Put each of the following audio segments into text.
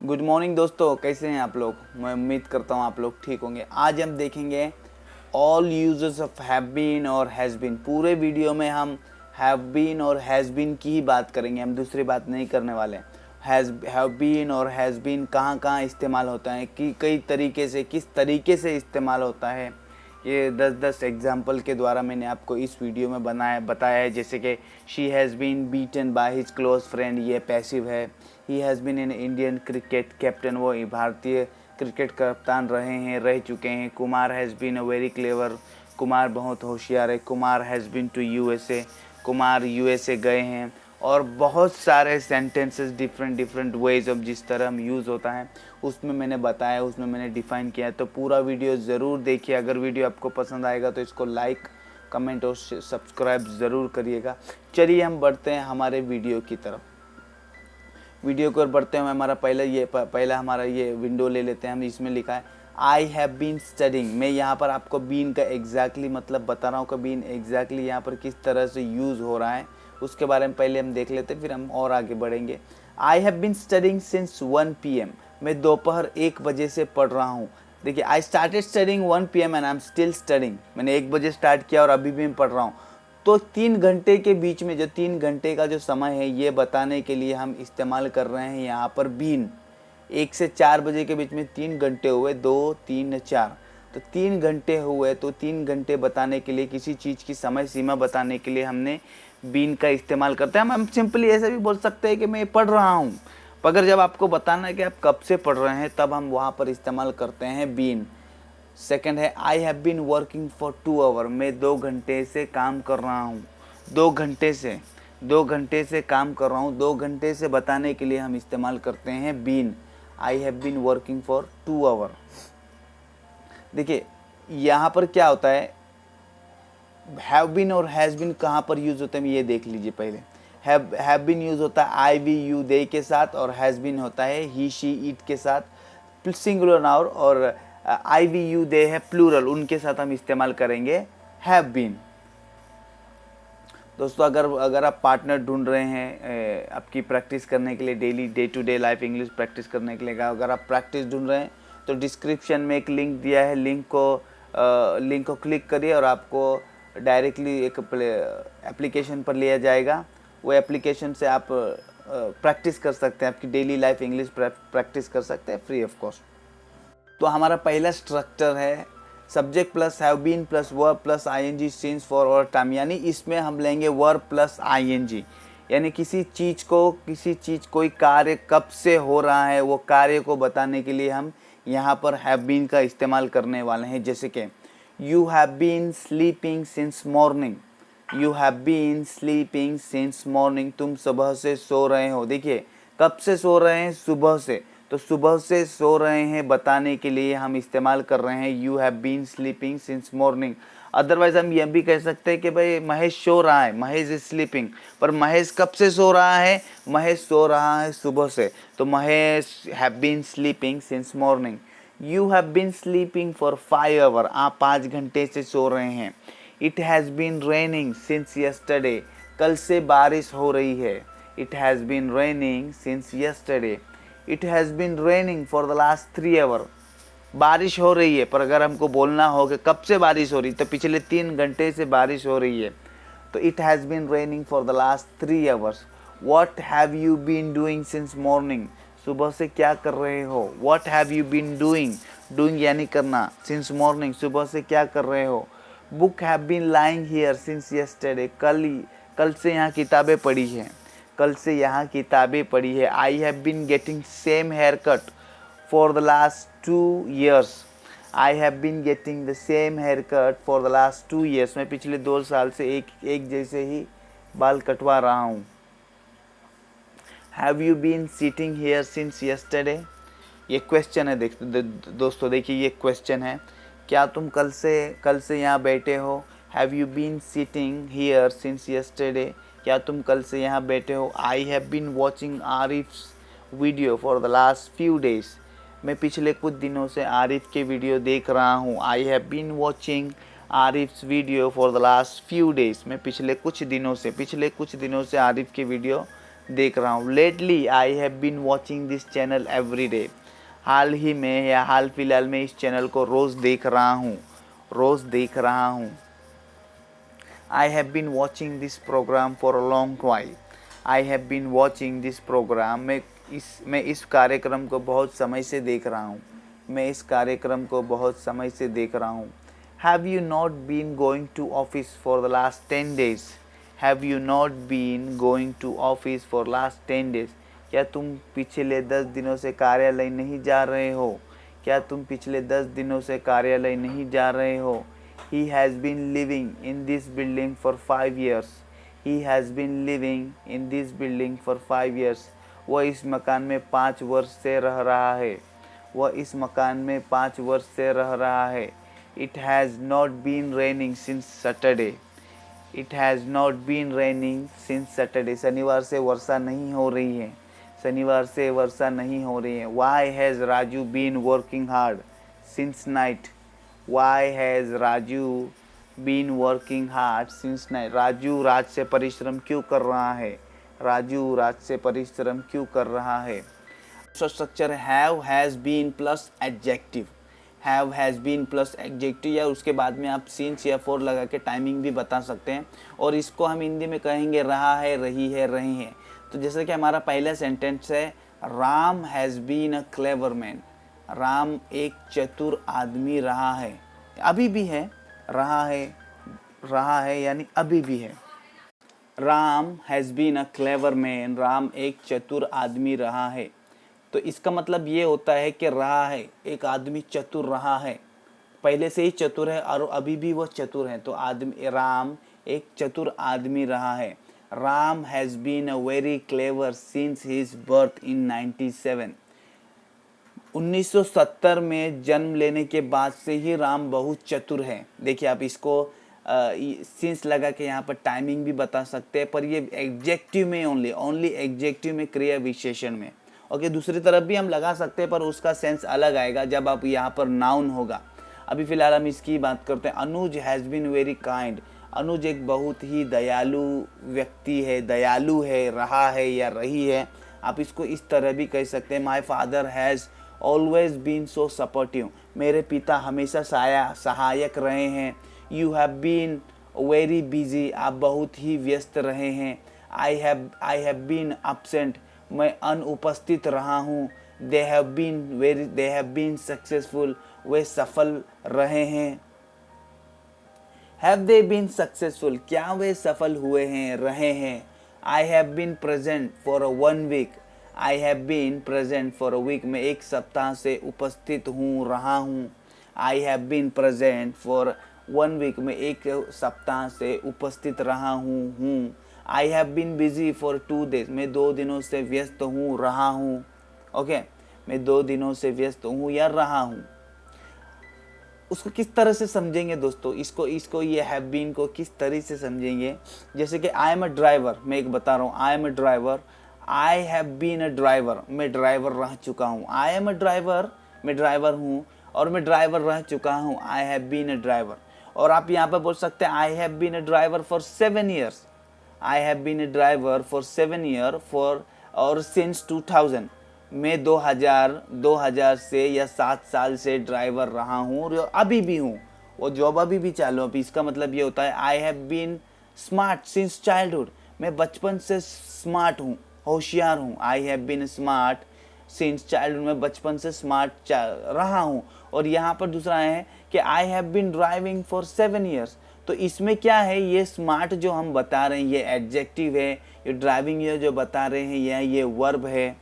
Good morning दोस्तों, कैसे हैं आप लोग। मैं उम्मीद करता हूँ आप लोग ठीक होंगे। आज हम देखेंगे all users of have been और हैज़ बीन। पूरे वीडियो में हम हैव बीन और हैज़ बीन की ही बात करेंगे, हम दूसरी बात नहीं करने वाले। हैव बीन और हैज़ बीन कहाँ कहाँ इस्तेमाल होता है, कि कई तरीके से, किस तरीके से इस्तेमाल होता है, ये 10-10 एग्जाम्पल के द्वारा मैंने आपको इस वीडियो में बताया है। जैसे कि she has been beaten by his close friend, ये पैसिव है। He has been an Indian cricket captain, वो भारतीय क्रिकेट कप्तान रह चुके हैं। Kumar has been a very clever, Kumar बहुत होशियार है। Kumar has been to USA, Kumar USA गए हैं। और बहुत सारे सेंटेंसेस डिफरेंट वेज ऑफ जिस तरह हम यूज़ होता है उसमें मैंने बताया, उसमें मैंने डिफ़ाइन किया है। तो पूरा वीडियो ज़रूर देखिए। अगर वीडियो आपको पसंद आएगा तो इसको लाइक, कमेंट और सब्सक्राइब ज़रूर करिएगा। चलिए हम बढ़ते हैं हमारे वीडियो की तरफ। वीडियो को बढ़ते हुए हमारा पहला हमारा ये विंडो ले लेते हैं हम। इसमें लिखा है आई हैव बीन स्टडिंग। मैं यहाँ पर आपको बीन का एग्जैक्टली मतलब बता रहा हूँ कि बीन एग्जैक्टली यहाँ पर किस तरह से यूज़ हो रहा है, उसके बारे में पहले हम देख लेते हैं, फिर हम और आगे बढ़ेंगे। I have been studying since 1 PM। मैं दोपहर 1 बजे से पढ़ रहा हूँ। देखिए, I started studying 1 PM and I am still studying. मैंने 1 बजे स्टार्ट किया और अभी भी मैं पढ़ रहा हूँ। तो 3 घंटे के बीच में, जो 3 घंटे का जो समय है, ये बताने के लिए हम इस्तेमाल कर रहे हैं यहाँ पर बीन। 1 से 4 बजे के बीच में 3 घंटे हुए, 2, 3, 4, तो 3 घंटे हुए। तो 3 घंटे बताने के लिए, किसी चीज़ की समय सीमा बताने के लिए हमने बीन का इस्तेमाल करते हैं। हम सिंपली ऐसे भी बोल सकते हैं कि मैं पढ़ रहा हूँ, मगर जब आपको बताना है कि आप कब से पढ़ रहे हैं, तब हम वहाँ पर इस्तेमाल करते हैं बीन। सेकंड है I have been working for 2 hour. मैं 2 घंटे से काम कर रहा हूँ। 2 घंटे से काम कर रहा हूँ। 2 घंटे से बताने के लिए हम इस्तेमाल करते हैं been. I have been working for 2 hour. देखिए, यहाँ पर क्या होता है, हैव बीन और हैज़ बीन कहाँ पर यूज़ होते हैं, ये देख लीजिए। पहले हैव बीन यूज़ होता है आई वी यू दे के साथ, और हैज़ बीन होता है ही शी इट के साथ, सिंगुलर नाउन। और आई वी यू दे है प्लूरल, उनके साथ हम इस्तेमाल करेंगे हैव बीन। दोस्तों, अगर आप पार्टनर ढूंढ रहे हैं आपकी प्रैक्टिस करने के लिए, daily day to day life English practice करने के लिए, अगर आप प्रैक्टिस ढूंढ रहे हैं तो डिस्क्रिप्शन में एक लिंक दिया है। लिंक को क्लिक करिए और आपको डायरेक्टली एक एप्लीकेशन पर लिया जाएगा। वो एप्लीकेशन से आप प्रैक्टिस कर सकते हैं, आपकी डेली लाइफ इंग्लिश प्रैक्टिस कर सकते हैं फ्री ऑफ कॉस्ट। तो हमारा पहला स्ट्रक्चर है subject plus have been plus verb plus ING since for और टाइम। यानी इसमें हम लेंगे वर्ब प्लस आईएनजी, यानी किसी चीज़ कोई कार्य कब से हो रहा है, वो कार्य को बताने के लिए हम यहाँ पर हैव बीन का इस्तेमाल करने वाले हैं। जैसे कि you have been sleeping since morning. You have been sleeping since morning. तुम सुबह से सो रहे हो। देखिए, कब से सो रहे हैं, सुबह से। तो सुबह से सो रहे हैं बताने के लिए हम इस्तेमाल कर रहे हैं you have been sleeping since morning. Otherwise हम यह भी कह सकते हैं कि भाई महेश सो रहा है, महेश इज स्लीपिंग। पर महेश कब से सो रहा है, महेश सो रहा है सुबह से। तो Mahesh have been sleeping since morning. You have been sleeping for 5 hour. आप 5 घंटे से सो रहे हैं। It has been raining since yesterday. कल से बारिश हो रही है। It has been raining since yesterday. It has been raining for the last 3 hour. बारिश हो रही है, पर अगर हमको बोलना हो कि कब से बारिश हो रही, तो पिछले 3 घंटे से बारिश हो रही है। तो it has been raining for the last 3 hours. What have you been doing since morning. सुबह से क्या कर रहे हो। What have you been doing, doing यानी करना, सिंस मॉर्निंग सुबह से क्या कर रहे हो। Book have been lying here since yesterday. कल से यहाँ किताबें पढ़ी हैं। कल से यहाँ किताबें पढ़ी है। I have been getting same hair cut for the last 2 years। I have been getting the same hair cut for the last 2 years। मैं पिछले 2 साल से एक जैसे ही बाल कटवा रहा हूँ। Have you been sitting here since yesterday. ये क्वेश्चन है। दोस्तों देखिए, ये क्वेश्चन है, क्या तुम कल से यहाँ बैठे हो। Have you been sitting here since yesterday. क्या तुम कल से यहाँ बैठे हो। I have been watching Arif's video for the last few days. मैं पिछले कुछ दिनों से आरिफ के वीडियो देख रहा हूँ। I have been watching Arif's video for the last few days. मैं पिछले कुछ दिनों से आरिफ के वीडियो देख रहा हूँ। Lately I have been watching this channel every day. हाल ही में या हाल फिलहाल में इस चैनल को रोज़ देख रहा हूँ, रोज़ देख रहा हूँ। I have been watching this programme for a long while. I have been watching this programme, मैं इस कार्यक्रम को बहुत समय से देख रहा हूँ। मैं इस कार्यक्रम को बहुत समय से देख रहा हूँ। Have you not been going to office for the last 10 days. Have you not been going to office for last 10 days. क्या तुम पिछले 10 दिनों से कार्यालय नहीं जा रहे हो? क्या तुम पिछले 10 दिनों से कार्यालय नहीं जा रहे हो? He has been living in this building for 5 years. He has been living in this building for 5 years. वह इस मकान में 5 वर्ष से रह रहा है। वह इस मकान में 5 वर्ष से रह रहा है। It has not been raining since Saturday. It has not been raining since Saturday. शनिवार से वर्षा नहीं हो रही है। शनिवार से वर्षा नहीं हो रही है। Why has Raju been working hard since night? Why has Raju been working hard since night? Raju रात से परिश्रम क्यों कर रहा है? राजू रात से परिश्रम क्यों कर रहा है? Structure have has been plus adjective. Have has been plus adjective, या उसके बाद में आप सिंस या फॉर लगा के टाइमिंग भी बता सकते हैं। और इसको हम हिंदी में कहेंगे रहा है, रही है, रही है। तो जैसे कि हमारा पहला सेंटेंस है, Ram has been a clever man. Ram एक चतुर आदमी रहा है। अभी भी है, रहा है यानी अभी भी है। Ram has been a clever man, Ram एक चतुर आदमी रहा है। तो इसका मतलब ये होता है कि रहा है, एक आदमी चतुर रहा है, पहले से ही चतुर है और अभी भी वह चतुर है। तो राम एक चतुर आदमी रहा है। Ram has been a very clever since his birth in 97। 1970 में जन्म लेने के बाद से ही राम बहुत चतुर है। देखिए आप इसको सिंस लगा के यहाँ पर टाइमिंग भी बता सकते हैं, पर ये एग्जेक्टिव में ओनली एग्जेक्टिव में, क्रिया विशेषण में। ओके, दूसरी तरफ भी हम लगा सकते हैं पर उसका सेंस अलग आएगा जब आप यहाँ पर नाउन होगा। अभी फ़िलहाल हम इसकी बात करते हैं। Anuj has been very kind. अनुज एक बहुत ही दयालु व्यक्ति है, दयालु है, रहा है या रही है। आप इसको इस तरह भी कह सकते हैं, my father has always been so supportive. मेरे पिता हमेशा सहायक रहे हैं। You have been very busy. आप बहुत ही व्यस्त रहे हैं। I have been absent। मैं अनुपस्थित रहा हूँ। They have been successful. वे सफल रहे हैं। हैव दे बीन सक्सेसफुल, क्या वे सफल हुए हैं, रहे हैं। I have been present for 1 week. I have been present for a week, मैं एक सप्ताह से उपस्थित हूँ, रहा हूँ। I have been present for 1 week, मैं एक सप्ताह से उपस्थित रहा हूँ। I have been busy for 2 days, मैं 2 दिनों से व्यस्त हूँ, रहा हूँ। ओके, मैं 2 दिनों से व्यस्त हूँ या रहा हूँ। उसको किस तरह से समझेंगे दोस्तों, इसको ये हैव बीन को किस तरह से समझेंगे? जैसे कि आई एम अ ड्राइवर, मैं एक बता रहा हूँ, I am a driver. I have been a driver, मैं ड्राइवर रह चुका हूँ। आई एम अ ड्राइवर, मैं ड्राइवर हूँ और मैं ड्राइवर रह चुका हूँ। I have been a driver. और आप यहाँ पर बोल सकते हैं I have been a driver for 7 years. I have been a driver for 7 year for और सिंस 2000, मैं 2000 से या 7 साल से ड्राइवर रहा हूँ और अभी भी हूँ, वो जॉब अभी भी चालू है। इसका मतलब ये होता है I have been smart since childhood, मैं बचपन से स्मार्ट हूँ, होशियार हूँ। I have been smart since childhood, मैं बचपन से स्मार्ट रहा हूँ। और यहाँ पर दूसरा है कि I have been driving for 7 years. तो इसमें क्या है, ये स्मार्ट जो हम बता रहे हैं ये एडजेक्टिव है, ये ड्राइविंग ये जो बता रहे हैं ये वर्ब है,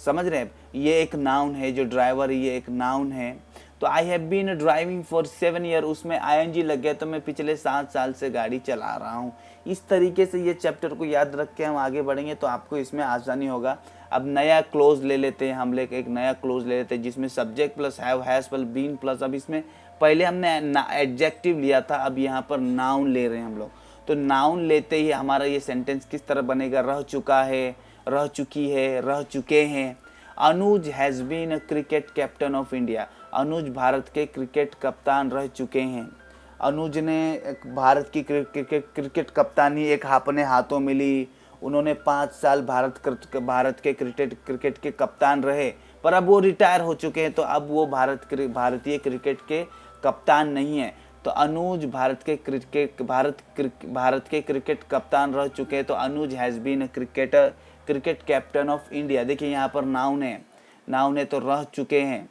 समझ रहे हैं? ये एक नाउन है, जो ड्राइवर है ये एक नाउन है। तो I have been driving for 7 year, उसमें ING लग गया तो मैं पिछले 7 साल से गाड़ी चला रहा हूँ। इस तरीके से ये चैप्टर को याद रख के हम आगे बढ़ेंगे तो आपको इसमें आसानी होगा। अब नया क्लोज ले लेते हैं, हम लोग एक नया क्लोज ले लेते हैं जिसमें subject plus have has plus been plus, अब इसमें पहले हमने एडजेक्टिव लिया था, अब यहाँ पर नाउन ले रहे हैं हम लोग। तो नाउन लेते ही हमारा ये सेंटेंस किस तरह बनेगा? रह चुका है, रह चुकी है, रह चुके हैं। Anuj has been a cricket captain of India, Anuj भारत के क्रिकेट कप्तान रह चुके हैं। अनुज ने भारत की क्रिकेट कप्तानी एक अपने हाथों में ली उन्होंने 5 साल भारत के क्रिकेट के कप्तान रहे, पर अब वो रिटायर हो चुके हैं, तो अब वो भारतीय क्रिकेट के कप्तान नहीं है। तो अनुज भारत के क्रिकेट कप्तान रह चुके हैं। तो Anuj has been cricket captain of India. देखिए यहाँ पर नाउन है तो रह चुके हैं।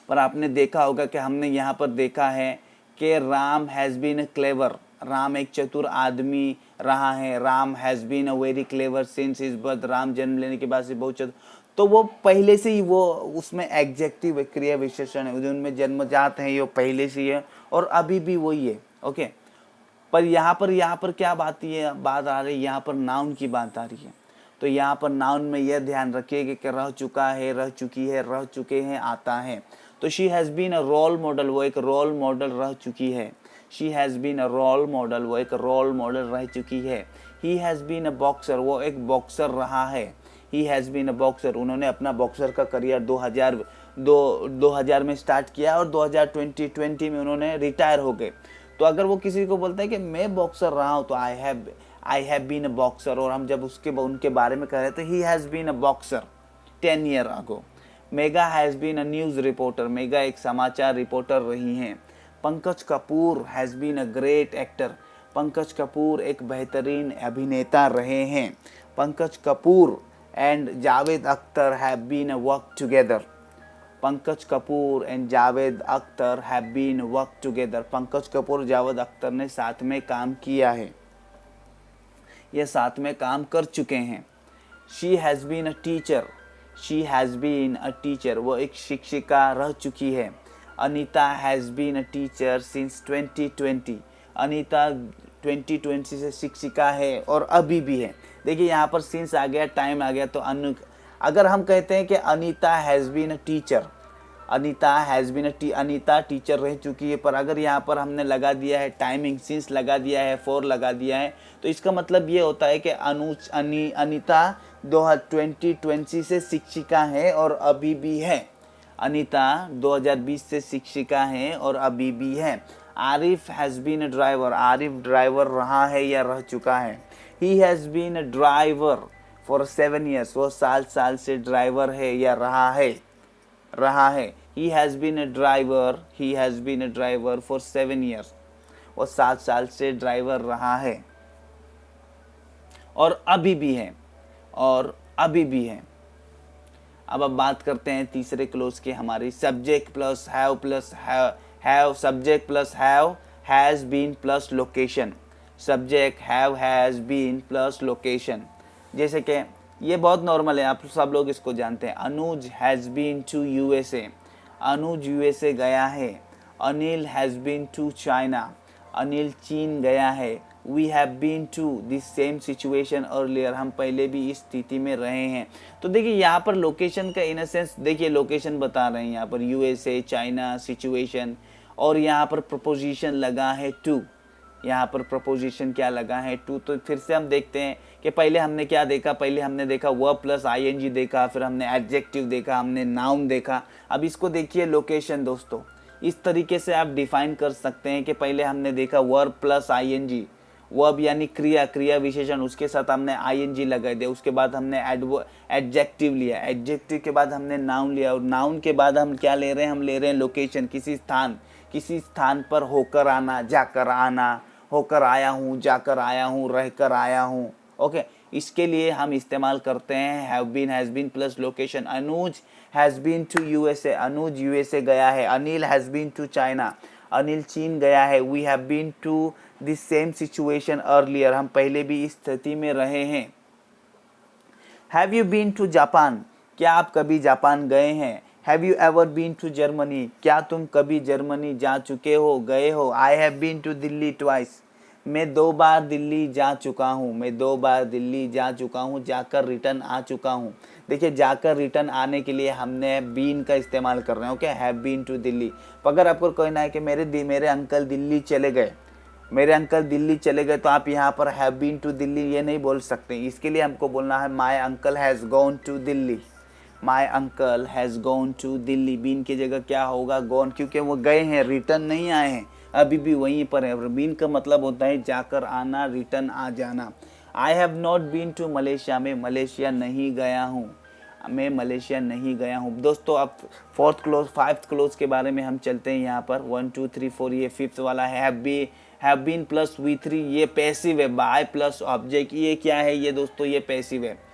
पर आपने देखा होगा कि हमने यहाँ पर देखा है कि Ram has been clever, Ram एक चतुर आदमी रहा है। Ram has been a very clever since his birth, Ram जन्म लेने के बाद से बहुत चतुर। तो वो पहले से ही वो उसमें एग्जेक्टिव क्रिया विशेषण है, उनमें जन्मजात है, ये पहले से ही है और अभी भी वही है। ओके, पर यहाँ पर क्या बात आ रही है, यहाँ पर नाउन की बात आ रही है। तो यहाँ पर नाउन में यह ध्यान रखिए कि रह चुका है, रह चुकी है, रह चुके हैं आता है। तो she has been a role model, वो एक रोल मॉडल रह चुकी है। She has been a role model, वो एक रोल मॉडल रह चुकी है। He has been a boxer, वो एक बॉक्सर रहा है। He has been a boxer, उन्होंने अपना बॉक्सर का करियर 2000 में स्टार्ट किया और 2020 में उन्होंने रिटायर हो गए। तो अगर वो किसी को बोलते हैं कि मैं बॉक्सर रहा हूँ, तो I have been a boxer, और हम जब उनके बारे में कह रहे थे, he has been a boxer 10 year ago. Megha has been a news reporter, Megha एक समाचार रिपोर्टर रही हैं। Pankaj Kapoor has been a great actor, Pankaj Kapoor एक बेहतरीन अभिनेता रहे हैं। Pankaj Kapoor and Javed Akhtar have been a work together, Pankaj Kapoor and Javed Akhtar have been work together, Pankaj Kapoor Javed Akhtar ने साथ में काम किया है, ये साथ में काम कर चुके हैं। She has been a teacher, she has been a teacher, वो एक शिक्षिका रह चुकी है। Anita has been a teacher since 2020, Anita 2020 से शिक्षिका है और अभी भी है। देखिए यहाँ पर सिंस आ गया, टाइम आ गया, तो अगर हम कहते हैं कि Anita has been a teacher, Anita teacher रह चुकी है, पर अगर यहाँ पर हमने लगा दिया है टाइमिंग, सिंस लगा दिया है, फॉर लगा दिया है, तो इसका मतलब ये होता है कि अनीता 2020 से शिक्षिका है और अभी भी है। अनीता 2020 से शिक्षिका है और अभी भी है। Arif has been a driver, Arif driver रहा है या रह चुका है। He has been a driver for 7 years, वो साल से ड्राइवर है या रहा है। He has been a driver for 7 years, वो 7 साल से ड्राइवर रहा है और अभी भी है। अब बात करते हैं तीसरे क्लोज की, हमारी subject plus have, subject plus has been plus location, subject has been plus location. जैसे कि ये बहुत नॉर्मल है, आप सब लोग इसको जानते हैं। Anuj has been to USA, Anuj USA गया है। Anil has been to China, Anil चीन गया है। We have been to this same situation earlier, हम पहले भी इस स्थिति में रहे हैं। तो देखिए यहाँ पर लोकेशन का इन अ सेंस, देखिए लोकेशन बता रहे हैं यहाँ पर USA, चाइना, सिचुएशन, और यहाँ पर प्रपोजिशन लगा है टू, यहाँ पर प्रपोजिशन क्या लगा है टू। तो फिर से हम देखते हैं कि पहले हमने क्या देखा, पहले हमने देखा वर्ब प्लस ING देखा, फिर हमने एडजेक्टिव देखा, हमने नाउन देखा। अब इसको देखिए लोकेशन दोस्तों, इस तरीके से आप डिफाइन कर सकते हैं कि पहले हमने देखा वर्ब प्लस ING, वर्ब यानी क्रिया विशेषण, उसके साथ हमने ING लगा दिया, उसके बाद हमने एडजेक्टिव लिया, एडजेक्टिव के बाद हमने नाउन लिया, और नाउन के बाद हम क्या ले रहे हैं, हम ले रहे हैं लोकेशन, किसी स्थान पर होकर आना, जाकर आना, होकर आया हूँ, जाकर आया हूँ, रहकर आया हूँ। ओके, इसके लिए हम इस्तेमाल करते हैं have been, has been plus location. Anuj has been to USA, Anuj USA गया है। Anil has been to China, Anil चीन गया है। We have been to this same situation earlier, हम पहले भी इस स्थिति में रहे हैं। Have you been to Japan, क्या आप कभी जापान गए हैं। Have you ever been to Germany, क्या तुम कभी जर्मनी जा चुके हो, गए हो। I have been to Delhi twice, मैं 2 बार दिल्ली जा चुका हूँ, जाकर रिटर्न आ चुका हूँ। देखिए जाकर रिटर्न आने के लिए हमने बीन का इस्तेमाल कर रहे हैं। Okay, have been to Delhi. अगर आपको कहना है कि मेरे अंकल दिल्ली चले गए, तो आप यहाँ पर हैव बीन टू दिल्ली ये नहीं बोल सकते, इसके लिए हमको बोलना है my uncle has gone to Delhi, my uncle has gone to Delhi. Been की जगह क्या होगा, गॉन, क्योंकि वो गए हैं, रिटर्न नहीं आए हैं, अभी भी वहीं पर है। बीन का मतलब होता है जाकर आना, रिटर्न आ जाना। I have not been to Malaysia, मैं मलेशिया नहीं गया हूँ, मैं मलेशिया नहीं गया हूँ। दोस्तों अब फोर्थ क्लोज फाइव्थ क्लोज के बारे में हम चलते हैं। यहाँ पर 1 2 3 4 ये फिफ्थ वाला हैव बीन प्लस V3 ये पैसिव है, बाय प्लस ऑब्जेक्ट ये क्या है ये दोस्तों, ये पैसिव है।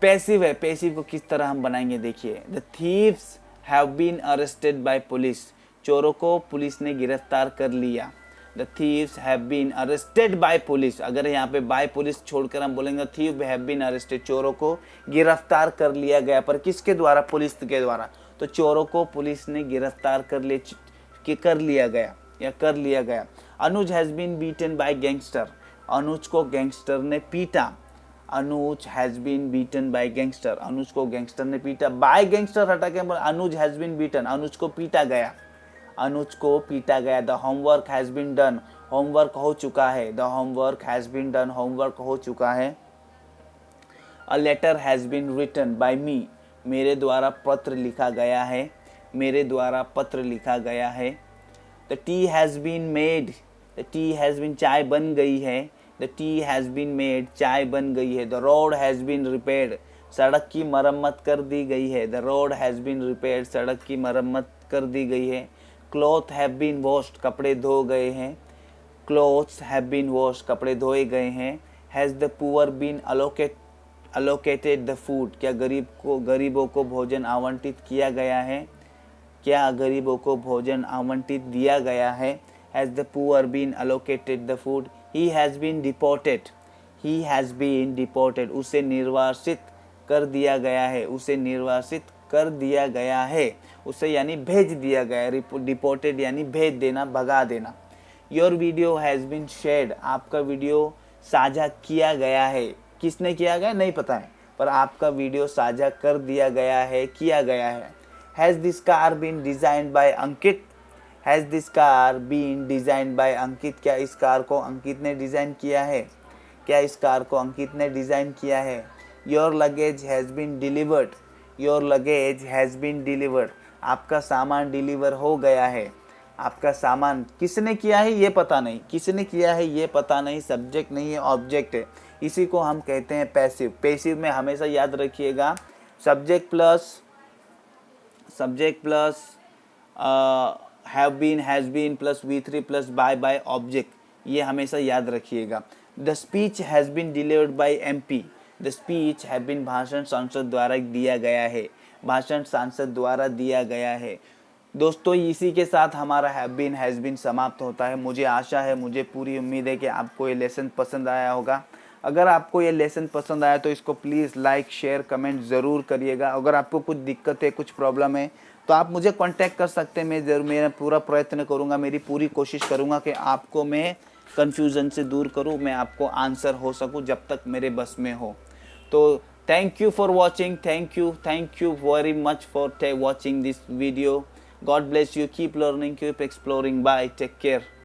पैसिव है, पैसिव को किस तरह हम बनाएंगे देखिए। The thieves have been arrested by police, चोरों को पुलिस ने गिरफ्तार कर लिया। The thieves have been arrested by police, अगर यहाँ पे बाय पुलिस छोड़कर हम बोलेंगे थीव हैव बीन अरेस्टेड, चोरों को गिरफ्तार कर लिया गया, पर किसके द्वारा, पुलिस के द्वारा। तो चोरों को पुलिस ने गिरफ्तार कर लिया गया या कर लिया गया। Anuj has been beaten by gangster, Anuj को गैंगस्टर ने पीटा। Anuj has been beaten by gangster, Anuj को गैंगस्टर ने पीटा। बाय गैंगस्टर हटा के Anuj has been beaten, Anuj को पीटा गया, अनुज को पीटा गया। The homework has been done, homework हो चुका है। The homework has been done, homework हो चुका है। A letter has been written by me, मेरे द्वारा पत्र लिखा गया है, मेरे द्वारा पत्र लिखा गया है। The tea has been made, the tea has been चाय बन गई है, the tea has been made चाय बन गई है। The road has been repaired, सड़क की मरम्मत कर दी गई है। The road has been repaired, सड़क की मरम्मत कर दी गई है। क्लॉथ हैव बीन वॉश्ड, कपड़े धो गए हैं। क्लॉथ्स हैव बीन वॉश्ड, कपड़े धोए गए हैं। Has the poor been allocated the food, क्या गरीबों को भोजन आवंटित किया गया है, क्या गरीबों को भोजन आवंटित दिया गया है। Has the poor been allocated the food. He has been deported, he has been deported, उसे निर्वासित कर दिया गया है, उसे निर्वासित कर दिया गया है, उसे यानी भेज दिया गया है। डिपोर्टेड यानी भेज देना, भगा देना। Your video has been shared, आपका वीडियो साझा किया गया है। किसने किया गया नहीं पता है, पर आपका वीडियो साझा कर दिया गया है, किया गया है। Has this car been designed by Ankit, has this car been designed by Ankit, क्या इस कार को अंकित ने डिज़ाइन किया है, क्या इस कार को अंकित ने डिज़ाइन किया है। Your luggage has been delivered, your luggage has been delivered, आपका सामान डिलीवर हो गया है। आपका सामान किसने किया है ये पता नहीं, किसने किया है ये पता नहीं, सब्जेक्ट नहीं है ऑब्जेक्ट है, इसी को हम कहते हैं पैसिव। पैसिव में हमेशा याद रखिएगा subject plus have been has been plus V3 plus by object, ये हमेशा याद रखिएगा। The speech has been delivered by MP, the speech have been भाषण सांसद द्वारा दिया गया है, भाषण सांसद द्वारा दिया गया है। दोस्तों इसी के साथ हमारा हैव बीन हैज़ बीन समाप्त होता है। मुझे आशा है, मुझे पूरी उम्मीद है कि आपको ये लेसन पसंद आया होगा। अगर आपको ये लेसन पसंद आया तो इसको प्लीज़ लाइक शेयर कमेंट ज़रूर करिएगा। अगर आपको कुछ दिक्कत है, कुछ प्रॉब्लम है तो आप मुझे कांटेक्ट कर सकते हैं। मेरा पूरा प्रयत्न करूँगा, मेरी पूरी कोशिश करूँगा कि आपको मैं कन्फ्यूज़न से दूर करूँ, मैं आपको आंसर हो सकूँ जब तक मेरे बस में हो। तो thank you for watching, thank you very much for watching this video. God bless you, keep learning, keep exploring, bye, take care.